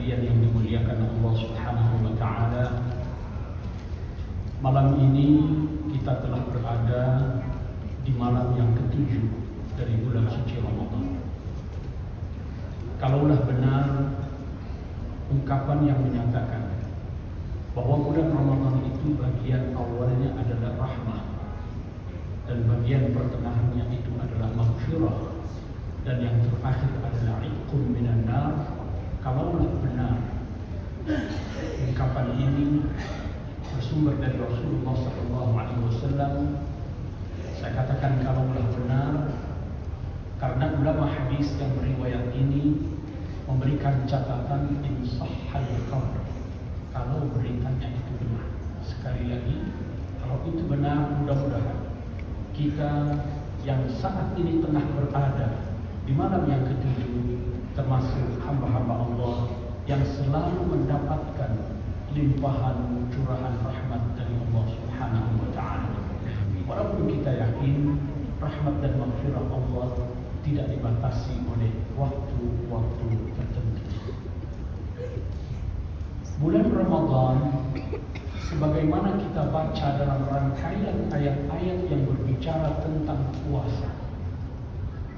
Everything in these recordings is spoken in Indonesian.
Yang dimuliakan Allah Subhanahu wa Ta'ala, malam ini kita telah berada di malam yang ketujuh dari bulan suci Ramadan. Kalaulah benar ungkapan yang menyatakan bahwa bulan Ramadan itu bagian awalnya adalah rahmah dan bagian pertengahannya itu adalah maghfirah dan yang terakhir adalah itqun minan nar, kalaulah benar ungkapan ini bersumber dari Rasulullah SAW, saya katakan kalaulah benar, karena ulama hadis yang beriwayat ini memberikan catatan in sahhal khabar, kalau beritanya itu benar. Sekali lagi, kalau itu benar, mudah-mudahan kita yang saat ini tengah berada di malam yang ketujuh termasuk hamba-hamba Allah yang selalu mendapatkan limpahan curahan rahmat dari Allah Subhanahu wa Ta'ala. Walaupun kita yakin rahmat dan maghfirah Allah tidak dibatasi oleh waktu-waktu tertentu. Bulan Ramadan, sebagaimana kita baca dalam rangkaian ayat-ayat yang berbicara tentang puasa,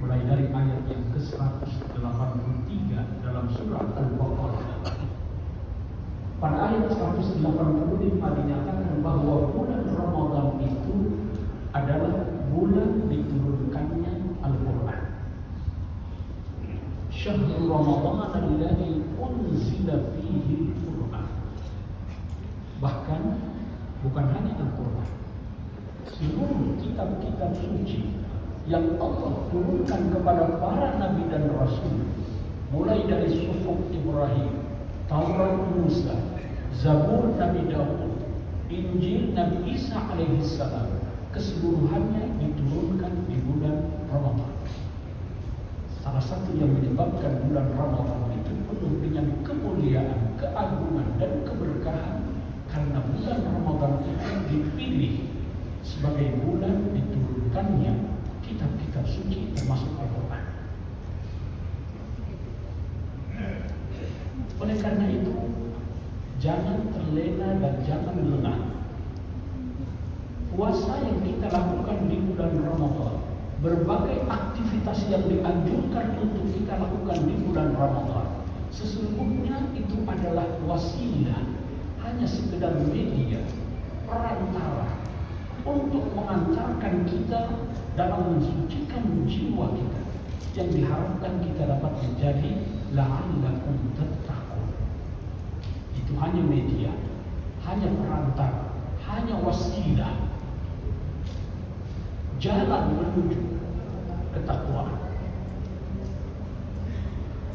mulai dari ayat yang ke-183 dalam surah Al-Baqarah. Pada ayat 185 dinyatakan bahwa bulan Ramadan itu adalah bulan diturunkannya Al-Quran. Syahrul Ramadan alladzi unzila fihi Al-Quran. Bahkan bukan hanya Al-Quran, seluruh kitab-kitab suci yang Allah turunkan kepada para nabi dan rasul, mulai dari Suhuf Ibrahim, Taurat Musa, Zabur Nabi Daud, Injil Nabi Isa alaihissalam, keseluruhannya diturunkan di bulan Ramadan. Salah satu yang menyebabkan bulan Ramadan itu penuh dengan kemuliaan, keagungan dan keberkahan karena bulan Ramadan itu dipilih sebagai bulan diturunkannya kitab-kitab suci termasuk Al-Quran. Oleh karena itu, jangan terlena dan jangan lengah. Puasa yang kita lakukan di bulan Ramadan, berbagai aktivitas yang dianjurkan untuk kita lakukan di bulan Ramadan, sesungguhnya itu adalah wasilah, hanya sekedar media, perantara untuk mengantarkan kita dalam mensucikan jiwa kita, yang diharapkan kita dapat menjadi la'allakum tattaqun. Itu hanya media, hanya perantara, hanya wasilah, jalan menuju ketakwaan.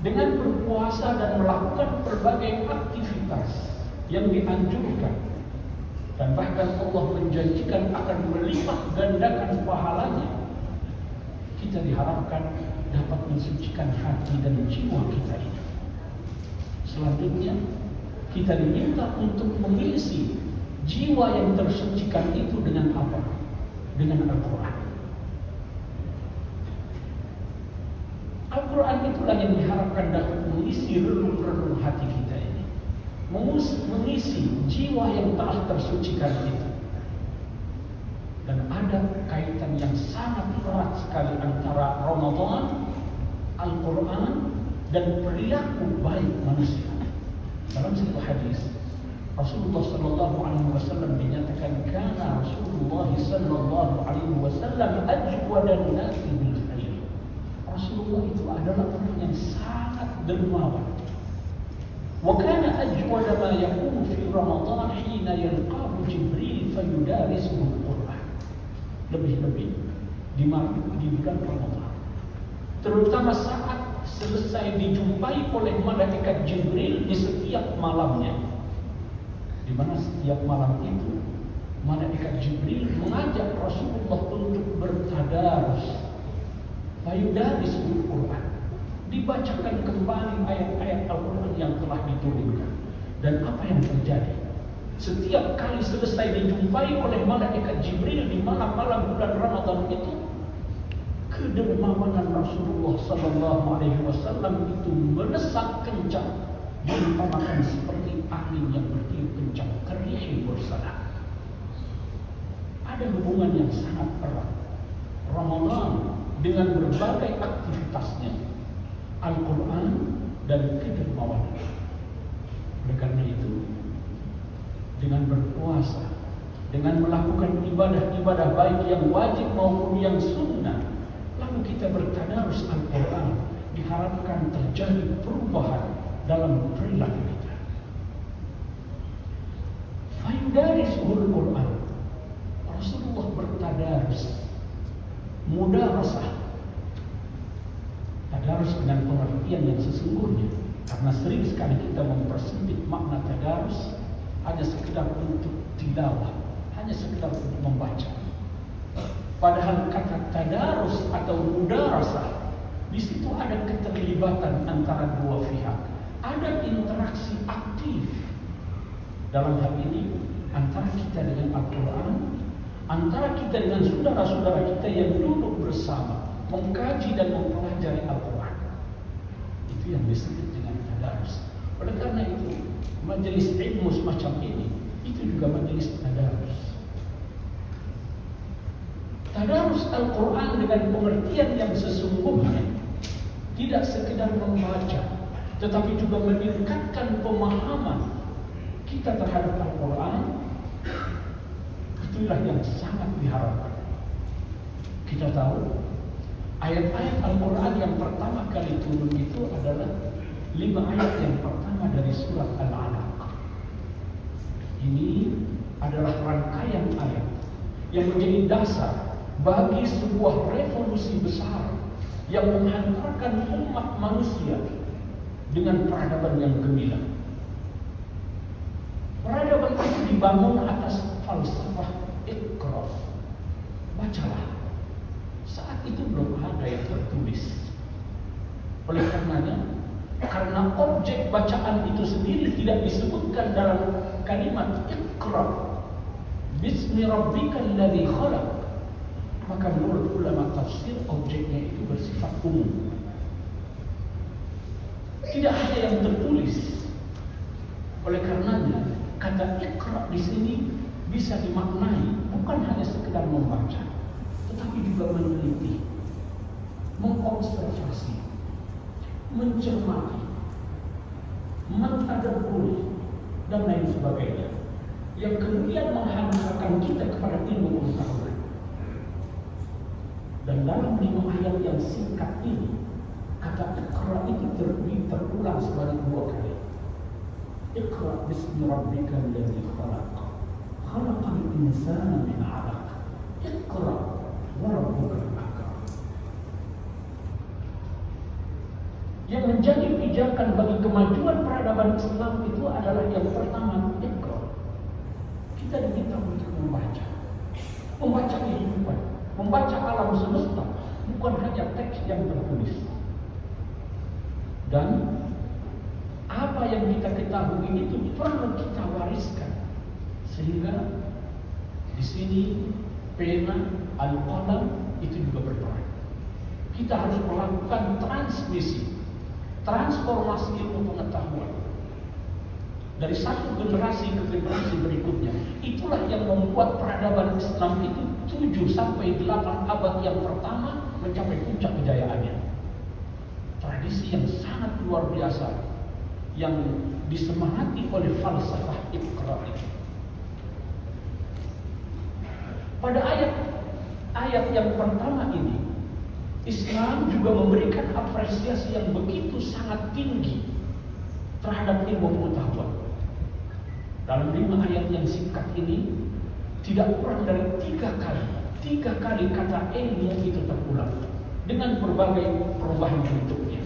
Dengan berpuasa dan melakukan berbagai aktivitas yang dianjurkan, dan bahkan Allah menjanjikan akan melipat gandakan pahalanya, kita diharapkan dapat mensucikan hati dan jiwa kita itu. Selanjutnya, kita diminta untuk mengisi jiwa yang tersucikan itu dengan apa? Dengan Al-Quran. Al-Quran itulah yang diharapkan dapat mengisi relung-relung hati kita ini, mengisi jiwa yang telah tersucikan itu. Dan ada kaitan yang sangat erat sekali antara Ramadan, Al-Quran, dan perilaku baik manusia. Dalam sebuah hadis, Rasulullah SAW dinyatakan, karena Rasulullah SAW ajwadan nasi bil khair. Rasulullah itu adalah orang yang sangat dermawan. وكان أجود ما يكون في رمضان حين يلقاه جبريل فيدارسه القرآن. Lebih-lebih di bulan Ramadan, terutama saat selesai dijumpai oleh malaikat Jibril di setiap malamnya, di mana setiap malam itu malaikat Jibril mengajak Rasulullah untuk bertadarus, fayudarisul Quran, dibacakan kembali ayat-ayat Al-Quran yang telah diturunkan. Dan apa yang terjadi? Setiap kali selesai dijumpai oleh malaikat Jibril di malam-malam bulan Ramadan itu, kedermawanan Rasulullah SAW itu melesat kencang diumpamakan seperti angin yang bertiup kencang, karihi mursalah. Ada hubungan yang sangat erat Ramadan dengan berbagai aktivitasnya, Al-Quran dan kedermawan. Oleh karena itu, dengan berpuasa, dengan melakukan ibadah-ibadah baik yang wajib maupun yang sunnah, lalu kita bertadarus Al-Quran, diharapkan terjadi perubahan dalam perilaku kita. Fayudarisuhul Quran, Rasulullah bertadarus, mudarasah. Tadarus dengan pengertian yang sesungguhnya, karena sering sekali kita mempersempit makna tadarus hanya sekedar untuk tilawah, hanya sekedar untuk membaca. Padahal kata tadarus atau mudarasah, di situ ada keterlibatan antara dua pihak, ada interaksi aktif. Dalam hal ini antara kita dengan Al-Quran, antara kita dengan saudara-saudara kita yang duduk bersama mengkaji dan mempelajari Al-Quran. Itu yang disebut dengan tadarus. Oleh karena itu, majelis ilmu semacam ini, itu juga majelis tadarus. Tadarus Al-Quran dengan pengertian yang sesungguhnya, tidak sekedar membaca, tetapi juga meningkatkan pemahaman kita terhadap Al-Quran. Itulah yang sangat diharapkan. Kita tahu ayat-ayat Al-Quran yang pertama kali turun itu adalah 5 ayat yang pertama dari surat Al-Alaq. Ini adalah rangkaian ayat yang menjadi dasar bagi sebuah revolusi besar yang menghantarkan umat manusia dengan peradaban yang gemilang. Peradaban itu dibangun atas falsafah Iqra, bacalah. Saat itu belum ada yang tertulis. Oleh karenanya, karena objek bacaan itu sendiri tidak disebutkan dalam kalimat Iqra, Bismi rabbikal ladzi khalaq, maka menurut ulama tafsir objeknya itu bersifat umum. Tidak ada yang tertulis. Oleh karenanya, kata Iqra di sini bisa dimaknai bukan hanya sekedar membaca, tetapi juga meneliti, mengobservasi, mencermati, mentadabburi, dan lain sebagainya, yang kemudian menghantarkan kita kepada ilmu pengetahuan. Dan dalam 5 ayat yang singkat ini, kata Iqra itu terulang sebanyak 2 kali. Iqra bismi rabbikal ladzi khalaq, khalaqal insana min 'alaq, Iqra wa rabbukal akram. Yang menjadi pijakan bagi kemajuan peradaban Islam itu adalah yang pertama, Iqra. Kita diminta untuk membaca kehidupan, membaca alam semesta, bukan hanya teks yang tertulis. Dan apa yang kita ketahui itu perlu kita wariskan, sehingga di sini pena, al-qalam itu juga berperan. Kita harus melakukan transformasi ilmu pengetahuan dari satu generasi ke generasi berikutnya. Itulah yang membuat peradaban Islam itu 7 sampai 8 abad yang pertama mencapai puncak kejayaannya. Tradisi yang sangat luar biasa yang disemangati oleh falsafah Iqra itu. Pada ayat yang pertama ini, Islam juga memberikan apresiasi yang begitu sangat tinggi terhadap ilmu pengetahuan. Dalam 5 ayat yang singkat ini, tidak kurang dari 3 kali kata ilmu itu terulang dengan berbagai perubahan bentuknya.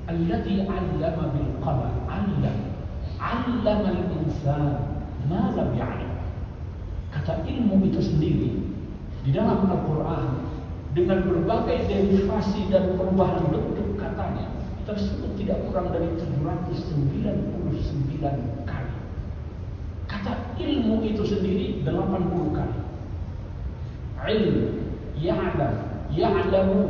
Alladzi 'allama bil qalam, 'allama al-insan ma lam ya'lam. Kata ilmu itu sendiri di dalam Al-Quran dengan berbagai derivasi dan perubahan bentuk katanya tersebut tidak kurang dari 799 kali. Kata ilmu itu sendiri 80 kali. Ilmu, ya'lamu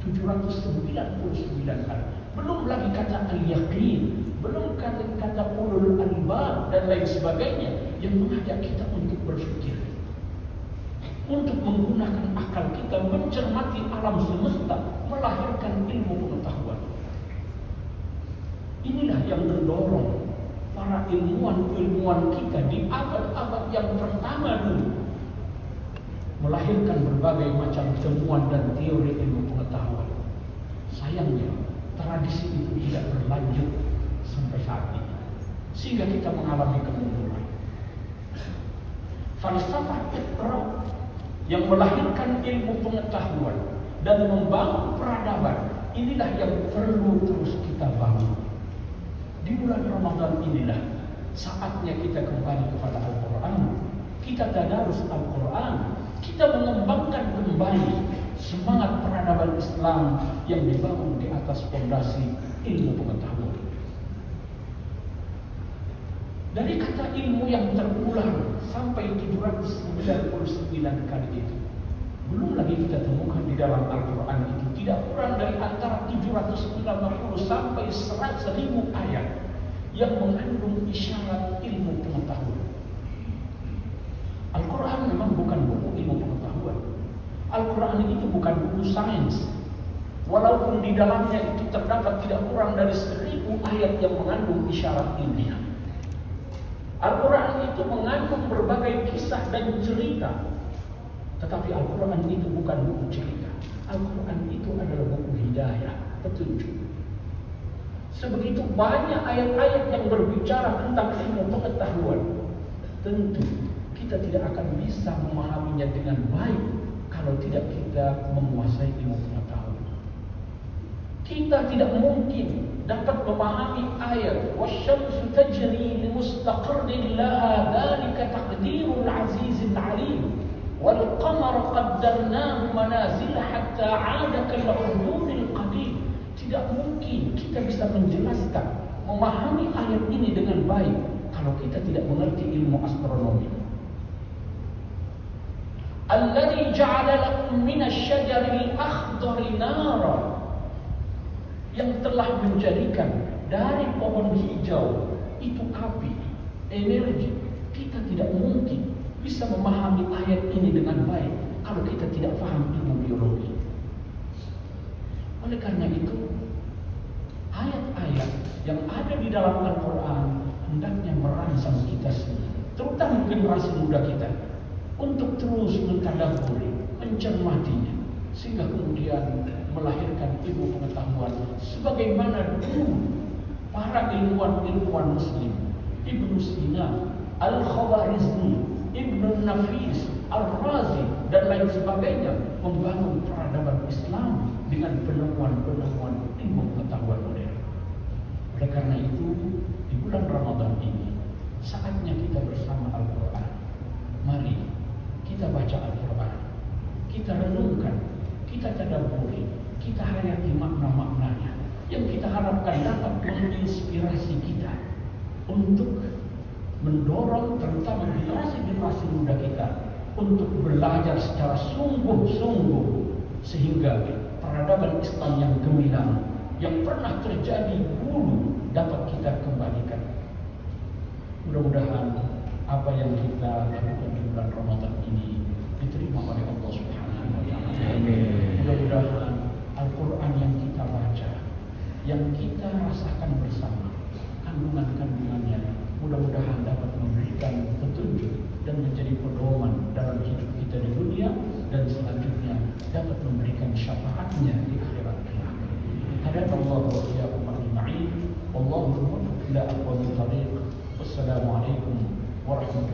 799 kali. belum lagi kata al-yaqin, belum kata ulul albab dan lain sebagainya yang mengajak kita untuk berpikir, untuk menggunakan akal kita mencermati alam semesta, melahirkan ilmu pengetahuan. Inilah yang mendorong para ilmuwan kita di abad-abad yang pertama dulu melahirkan berbagai macam temuan dan teori ilmu pengetahuan. Sayangnya tradisi itu tidak berlanjut sampai saat ini, sehingga kita mengalami kemunduran. Falsafah Iqra yang melahirkan ilmu pengetahuan dan membangun peradaban, inilah yang perlu terus kita bangun. Di bulan Ramadan inilah saatnya kita kembali kepada Al-Quran, kita tadarus Al-Quran, kita mengembangkan kembali semangat peradaban Islam yang dibangun di atas fondasi ilmu pengetahuan. Dari kata ilmu yang terulang sampai 799 kali itu, belum lagi kita temukan di dalam Al-Quran itu tidak kurang dari antara 790 sampai 100.000 ayat yang mengandung isyarat ilmu pengetahuan. Al-Quran memang bukan buku ilmu pengetahuan. Al-Quran itu bukan buku sains. Walaupun di dalamnya itu terdapat tidak kurang dari 1000 ayat yang mengandung isyarat ilmiah. Al-Quran itu mengandung berbagai kisah dan cerita. Tetapi Al-Quran itu bukan buku cerita. Al-Quran itu adalah buku hidayah, petunjuk. Sebegitu banyak ayat-ayat yang berbicara tentang ilmu pengetahuan. Tentu kita tidak akan bisa memahaminya dengan baik kalau tidak kita menguasai ilmu pengetahuan. Kita tidak mungkin dapat memahami ayat wasyamsu tajri limustaqarrin laha dzalika taqdirul azizil alim wal qamara qaddarnahu manazil hatta 'ada kal urjunil qadim. Tidak mungkin kita bisa menjelaskan, memahami ayat ini dengan baik kalau kita tidak mengerti ilmu astronomi. Alladzi ja'ala lakum minasy-syajaril akhdari nara, yang telah menjadikan dari pohon hijau itu api, energi. Kita tidak mungkin bisa memahami ayat ini dengan baik kalau kita tidak paham ilmu biologi. Oleh karena itu, ayat-ayat yang ada di dalam Al-Quran hendaknya merangsang kita semua, terutama generasi muda kita, untuk terus mentadabburi, mencermatinya, sehingga kemudian melahirkan ilmu pengetahuan sebagaimana dulu para ilmuwan muslim, Ibnu Sina, Al-Khawarizmi, Ibnu Nafis, Al-Razi dan lain sebagainya membangun peradaban Islam dengan penemuan-penemuan ilmu pengetahuan modern. Oleh karena itu, di bulan Ramadan ini saatnya kita bersama Al-Quran. Mari kita baca Al-Quran, kita renungkan, kita tadabburi, kita hayati makna-maknanya yang kita harapkan dapat menginspirasi kita untuk mendorong terutama generasi-generasi muda kita untuk belajar secara sungguh-sungguh sehingga peradaban Islam yang gemilang yang pernah terjadi dulu dapat kita kembalikan. Mudah-mudahan apa yang kita lakukan di bulan Ramadan ini diterima oleh Allah Subhanahu wa taala. Mudah-mudahan Al-Quran yang kita baca, yang kita rasakan bersama, kandungan-kandungannya mudah-mudahan dapat memberikan petunjuk dan menjadi pedoman dalam hidup kita di dunia dan selanjutnya dapat memberikan syafaatnya di akhirat kelak. Hadanallahu wa iyyakum ajma'in. Wallahu muwaffiq ila aqwamit thariq. Wassalamualaikum warahmatullahi